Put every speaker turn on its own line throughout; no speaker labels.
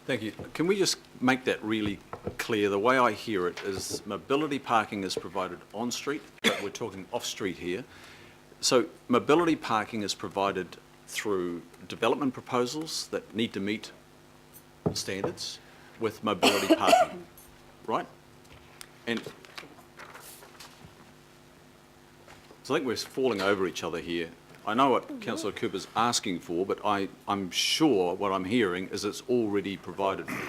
Thank you. Can we just make that really clear? The way I hear it is mobility parking is provided on street, but we're talking off street here. So mobility parking is provided through development proposals that need to meet standards with mobility parking, right? And so I think we're falling over each other here. I know what Councillor Cooper's asking for, but I'm sure what I'm hearing is it's already provided for,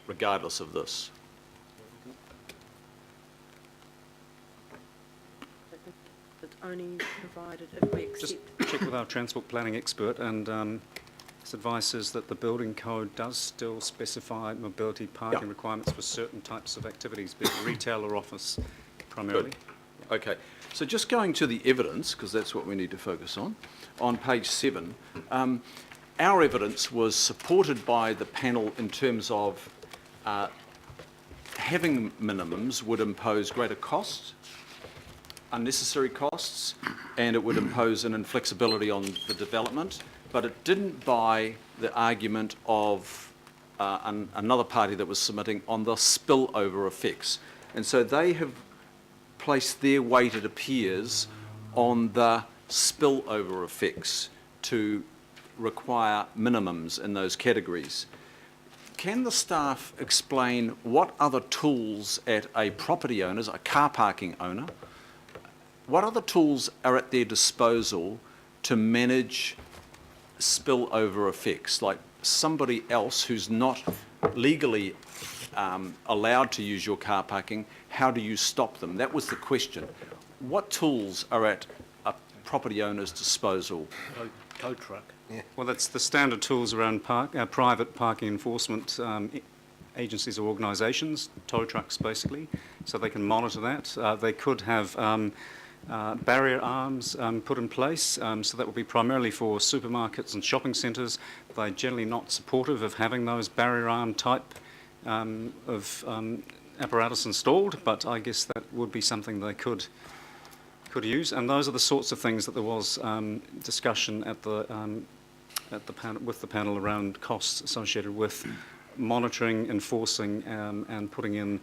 regardless of this.
It's only provided if we accept...
Just check with our transport planning expert, and his advice is that the building code does still specify mobility parking requirements for certain types of activities, be it retail or office primarily.
Good. Okay, so just going to the evidence, because that's what we need to focus on page 7, our evidence was supported by the panel in terms of having minimums would impose greater costs, unnecessary costs, and it would impose an inflexibility on the development, but it didn't buy the argument of another party that was submitting on the spillover effects. And so they have place their weight, it appears, on the spillover effects to require minimums in those categories. Can the staff explain what other tools at a property owner's, a car parking owner, what other tools are at their disposal to manage spillover effects, like somebody else who's not legally allowed to use your car parking, how do you stop them? That was the question. What tools are at a property owner's disposal?
Tow truck.
Yeah. Well, that's the standard tools around private parking enforcement agencies or organisations, tow trucks basically, so they can monitor that. They could have barrier arms put in place, so that would be primarily for supermarkets and shopping centres. They're generally not supportive of having those barrier arm type of apparatus installed, but I guess that would be something they could use, and those are the sorts of things that there was discussion at the panel, with the panel, around costs associated with monitoring, enforcing, and putting in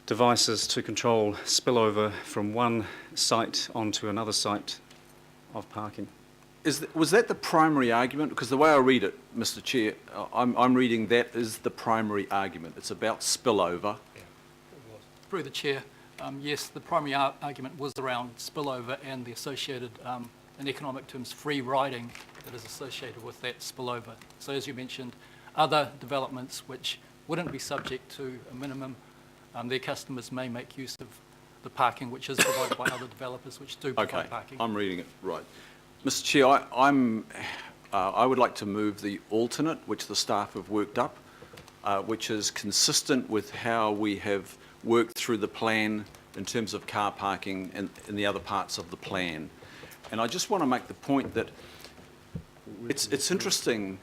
devices to control spillover from one site onto another site of parking.
Was that the primary argument? Because the way I read it, Mr. Chair, I'm reading that is the primary argument. It's about spillover.
Yeah, it was.
Through the Chair, yes, the primary argument was around spillover and the associated, in economic terms, free riding that is associated with that spillover. So as you mentioned, other developments which wouldn't be subject to a minimum, their customers may make use of the parking which is provided by other developers which do provide parking.
I'm reading it right. Mr. Chair, I would like to move the alternate, which the staff have worked up, which is consistent with how we have worked through the plan in terms of car parking and in the other parts of the plan. And I just want to make the point that it's interesting.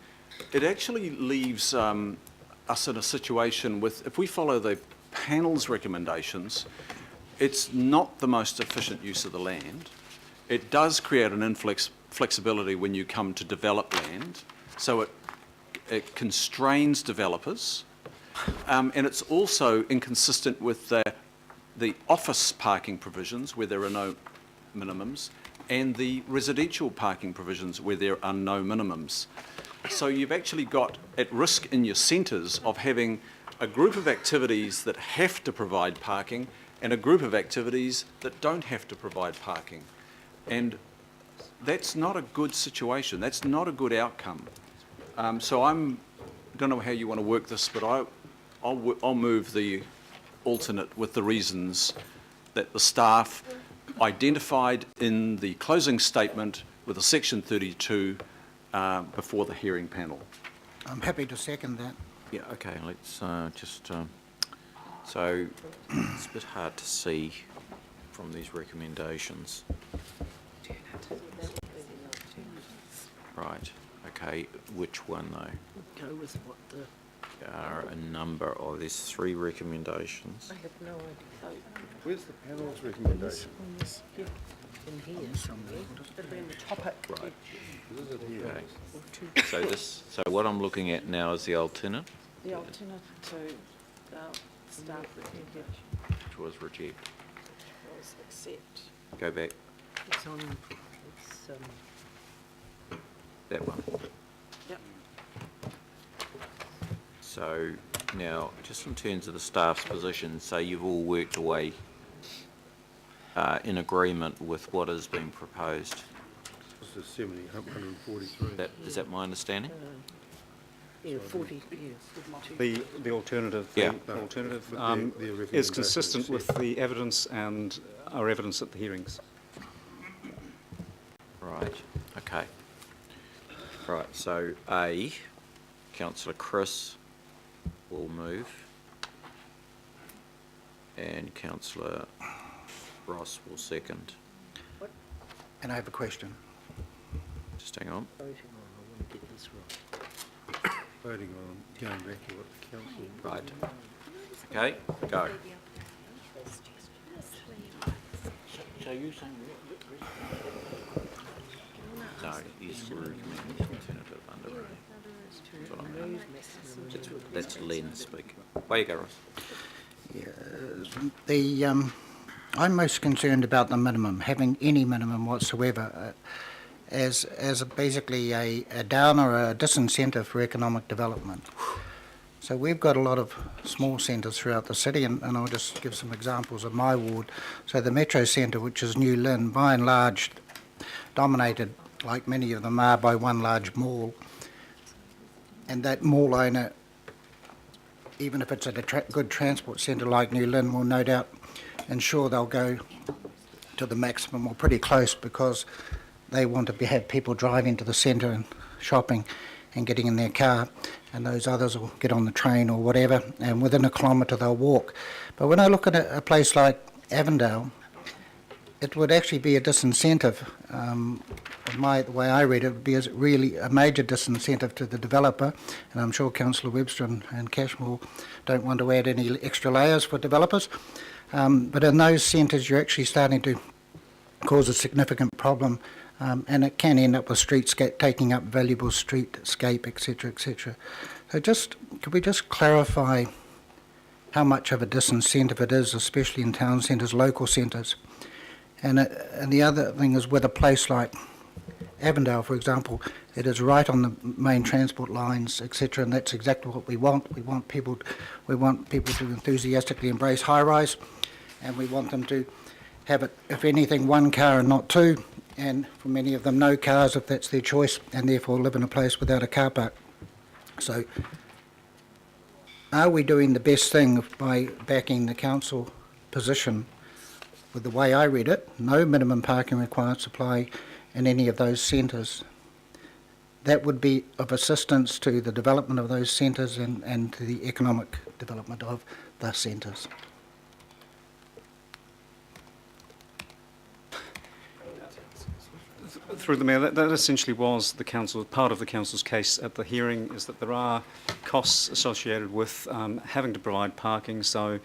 It actually leaves us in a situation with, if we follow the panel's recommendations, it's not the most efficient use of the land. It does create an inflexibility when you come to develop land, so it constrains developers, and it's also inconsistent with the office parking provisions where there are no minimums and the residential parking provisions where there are no minimums. So you've actually got at risk in your centres of having a group of activities that have to provide parking and a group of activities that don't have to provide parking. And that's not a good situation. That's not a good outcome. So I don't know how you want to work this, but I'll move the alternate with the reasons that the staff identified in the closing statement with a section 32 before the hearing panel.
I'm happy to second that.
Yeah, okay, let's so it's a bit hard to see from these recommendations. Right, okay, which one though?
Go with what the...
There are a number of, there's 3 recommendations.
I have no idea.
Where's the panel's recommendation?
Yeah, in here somewhere. It'll be in the topic.
Right.
Is it here?
Okay. So what I'm looking at now is the alternate,
The alternate to staff recommendation
which was reject.
was accept.
Go back,
It's on,
that one.
yep.
So now, just in terms of the staff's position, say you've all worked away in agreement with what has been proposed.
This is 143.
Is that my understanding?
Yeah, 40, yes.
The alternative,
Yeah.
the alternative
But their
is
recommendation
consistent
is
with the evidence and our evidence at the hearings.
Right, okay. Right, so A, councillor Chris will move, and councillor Ross will second.
And I have a question.
Just hang on.
Voting on going back to what the council.
Right. Okay, go.
So you saying
No, he's recommending the alternative under A. That's what I'm doing. That's Len speaking. Way you go, Ross.
I'm most concerned about the minimum, having any minimum whatsoever, as basically a down or a disincentive for economic development. So we've got a lot of small centres throughout the city, and I'll just give some examples of my ward. So the Metro Centre, which is New Lynn, by and large dominated, like many of them are, by one large mall. And that mall owner, even if it's at a good transport centre like New Lynn, will no doubt ensure they'll go to the maximum or pretty close, because they want to have people driving to the centre and shopping and getting in their car, and those others will get on the train or whatever, and within a kilometre they'll walk. But when I look at a place like Avondale, it would actually be a disincentive. The way I read it, would be really a major disincentive to the developer, and I'm sure Councillor Webster and Cashmore don't want to add any extra layers for developers. But in those centres, you're actually starting to cause a significant problem, and it can end up with streetscape, taking up valuable streetscape, etc., etc. So could we just clarify how much of a disincentive it is, especially in town centres, local centres? And the other thing is, with a place like Avondale, for example, it is right on the main transport lines, etc., and that's exactly what we want. We want people to enthusiastically embrace high-rise, and we want them to have it, if anything, one car and not two, and for many of them, no cars if that's their choice, and therefore live in a place without a car park. So, are we doing the best thing by backing the council position? With the way I read it, no minimum parking requirements apply in any of those centres. That would be of assistance to the development of those centres and to the economic development of the centres.
Through the Mayor, that essentially was the council, part of the council's case at the hearing, is that there are costs associated with having to provide parking, so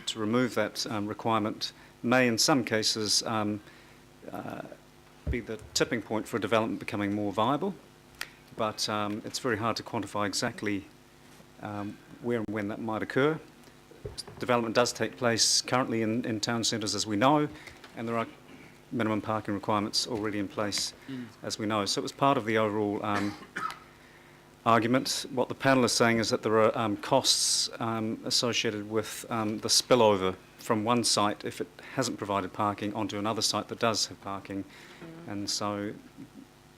to remove that requirement may in some cases be the tipping point for development becoming more viable, but it's very hard to quantify exactly where and when that might occur. Development does take place currently in town centres, as we know, and there are minimum parking requirements already in place, as we know. So it was part of the overall argument. What the panel is saying is that there are costs associated with the spillover from one site if it hasn't provided parking onto another site that does have parking, and so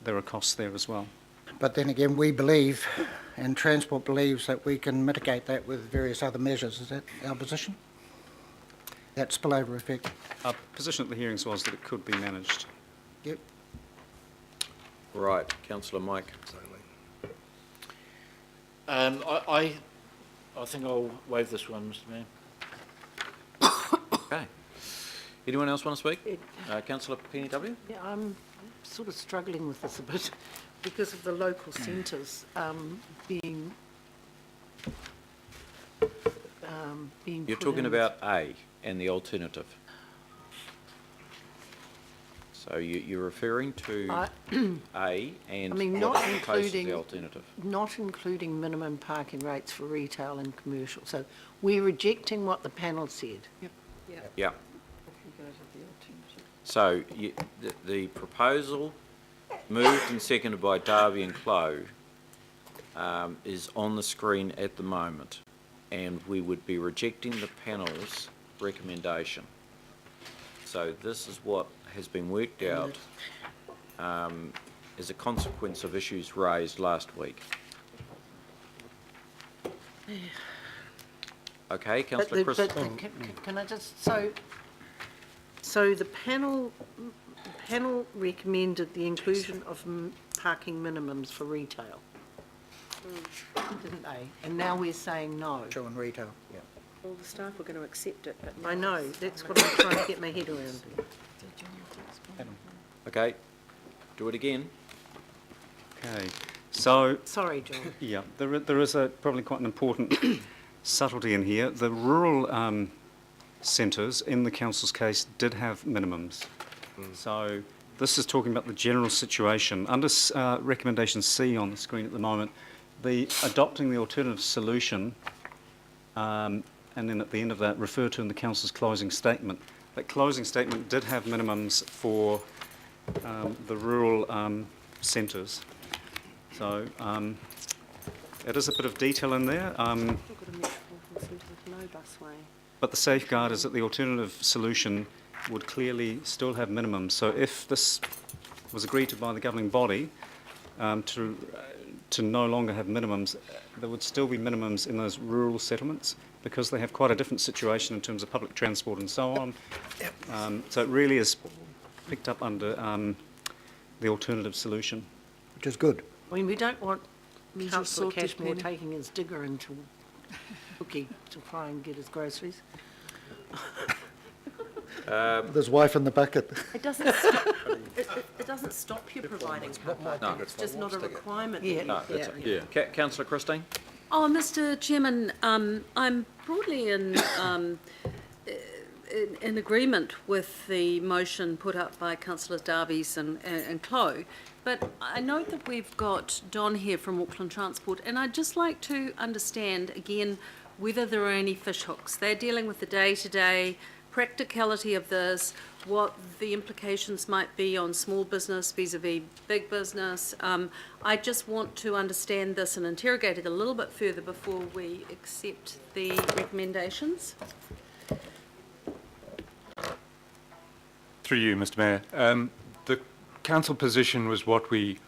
there are costs there as well.
But then again, we believe, and Transport believes, that we can mitigate that with various other measures. Is that our position? That spillover effect?
Our position at the hearings was that it could be managed.
Yep.
Right, councillor Mike.
I think I'll waive this one, Mr Mayor.
Okay. Anyone else want to speak? Councillor PNW?
Yeah, I'm sort of struggling with this a bit because of the local centres being
You're
put
talking
in.
about A and the alternative. So you're referring to
I-
A and
I mean,
what
not
is proposed as the
including-
alternative.
Not including minimum parking rates for retail and commercial. So we're rejecting what the panel said.
Yeah. So the proposal, moved and seconded by Darby and Clow, is on the screen at the moment, and we would be rejecting the panel's recommendation. So this is what has been worked out as a consequence of issues raised last week. Okay, Councillor
But
Christie.
can I just, so the panel recommended the inclusion of parking minimums for retail, didn't they? And now we're saying no.
Show and retail, yeah.
All the staff were going to accept it, but
I know, that's what I'm trying to get my head around.
Okay, do it again.
Okay, so
Sorry, John.
yeah, there is probably quite an important subtlety in here. The rural centres, in the council's case, did have minimums. So this is talking about the general situation. Under recommendation C on the screen at the moment, adopting the alternative solution, and then at the end of that, refer to in the council's closing statement. That closing statement did have minimums for the rural centres. So it is a bit of detail in there.
we've got a metropolitan centre with no busway.
But the safeguard is that the alternative solution would clearly still have minimums. So if this was agreed to by the governing body to no longer have minimums, there would still be minimums in those rural settlements because they have quite a different situation in terms of public transport and so on. So it really is picked up under the alternative solution.
Which is good.
I mean, we don't want
Means
Councillor
you're sorted,
Cashmore
Penny.
taking his digger into Bookie to try and get his groceries.
With his wife in the bucket.
It doesn't stop, it doesn't stop you providing car parking, it's just not a requirement. that
Yeah.
you-
No, that's it. Yeah. Councillor Christine?
Oh, Mr. Chairman, I'm broadly in agreement with the motion put up by Councillors Darby's and Clow, but I note that we've got Don here from Auckland Transport, and I'd just like to understand again whether there are any fish hooks. They're dealing with the day-to-day practicality of this, what the implications might be on small business vis-a-vis big business. I just want to understand this and interrogate it a little bit further before we accept the recommendations.
Through you, Mr. Mayor. The council position was what we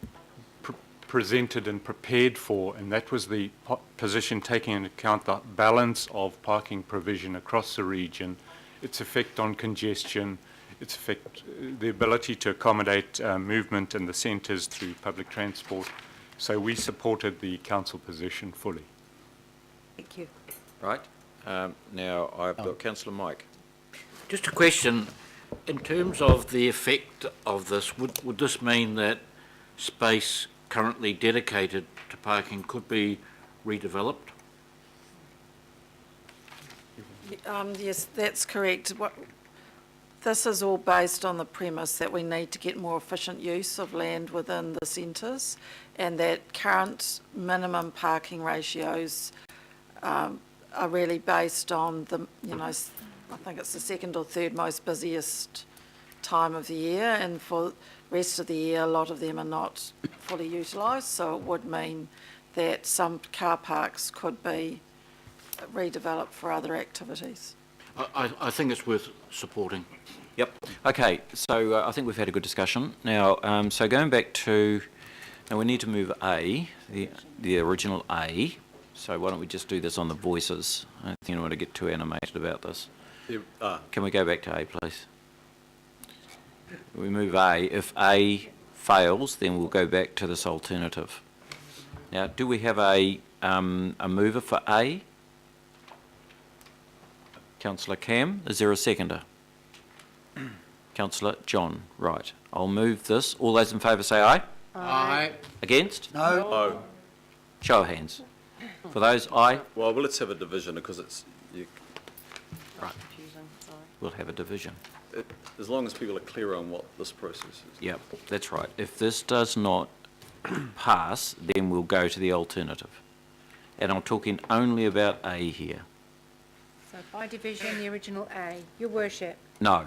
presented and prepared for, and that was the position taking into account the balance of parking provision across the region, its effect on congestion, its effect, the ability to accommodate movement in the centres through public transport. So we supported the council position fully.
Thank you.
Right. Now I've got Councillor Mike.
Just a question, in terms of the effect of this, would this mean that space currently dedicated to parking could be redeveloped?
Yes, that's correct. This is all based on the premise that we need to get more efficient use of land within the centres, and that current minimum parking ratios are really based on the, I think it's the second or third most busiest time of the year, and for the rest of the year, a lot of them are not fully utilised, so it would mean that some car parks could be redeveloped for other activities.
I think it's worth supporting.
Yep. Okay, so I think we've had a good discussion. Now, so going back to, now we need to move A, the original A. So why don't we just do this on the voices? I don't think I want to get too animated about this. Can we go back to A, please? We move A. If A fails, then we'll go back to this alternative. Now, do we have a mover for A? Councillor Cam, is there a seconder? Councillor John, right. I'll move this. All those in favour say aye.
Aye.
Against?
No.
No.
Show of hands. For those, aye.
Well, let's have a division because it's,
Right. We'll have a division.
as long as people are clear on what this process is.
Yep, that's right. If this does not pass, then we'll go to the alternative. And I'm talking only about A here.
So by division, the original A. Your worship.
No.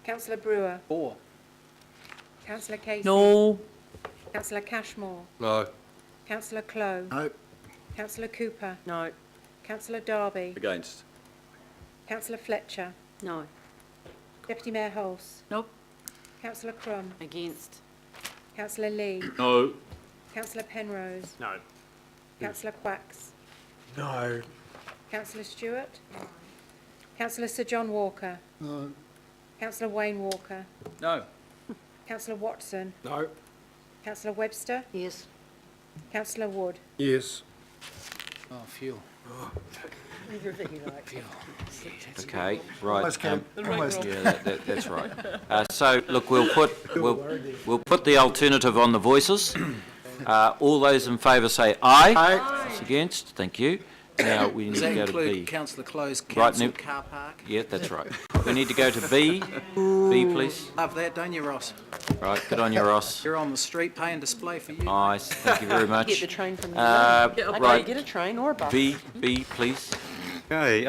Councillor Brewer.
For.
Councillor Casey.
No.
Councillor Cashmore.
No.
Councillor Clow.
No.
Councillor Cooper.
No.
Councillor Darby.
Against.
Councillor Fletcher.
No.
Deputy Mayor Hulse.
Nope.
Councillor Crum.
Against.
Councillor Lee.
No.
Councillor Penrose.
No.
Councillor Quacks.
No.
Councillor Stewart. Councillor Sir John Walker.
No.
Councillor Wayne Walker.
No.
Councillor Watson.
No.
Councillor Webster.
Yes.
Councillor Wood.
Yes.
Oh, fuel.
Everything you like.
Okay, right.
Almost came- almost.
Yeah, that's right. So, look, we'll put the alternative on the voices. All those in favour say aye. Aye. Those against, thank you. Now, we need
Does
to
that
go to B.
include councillor Close,
Right,
council
now-
car park?
Yeah, that's right. We need to go to B. B, please.
Love that, don't you, Ross?
Right, good on you, Ross.
You're on the street, pay and display for you.
Nice, thank you very much.
Get the train from the...
Uh,
I
right.
can't get a train or a bus.
B, please.
Okay,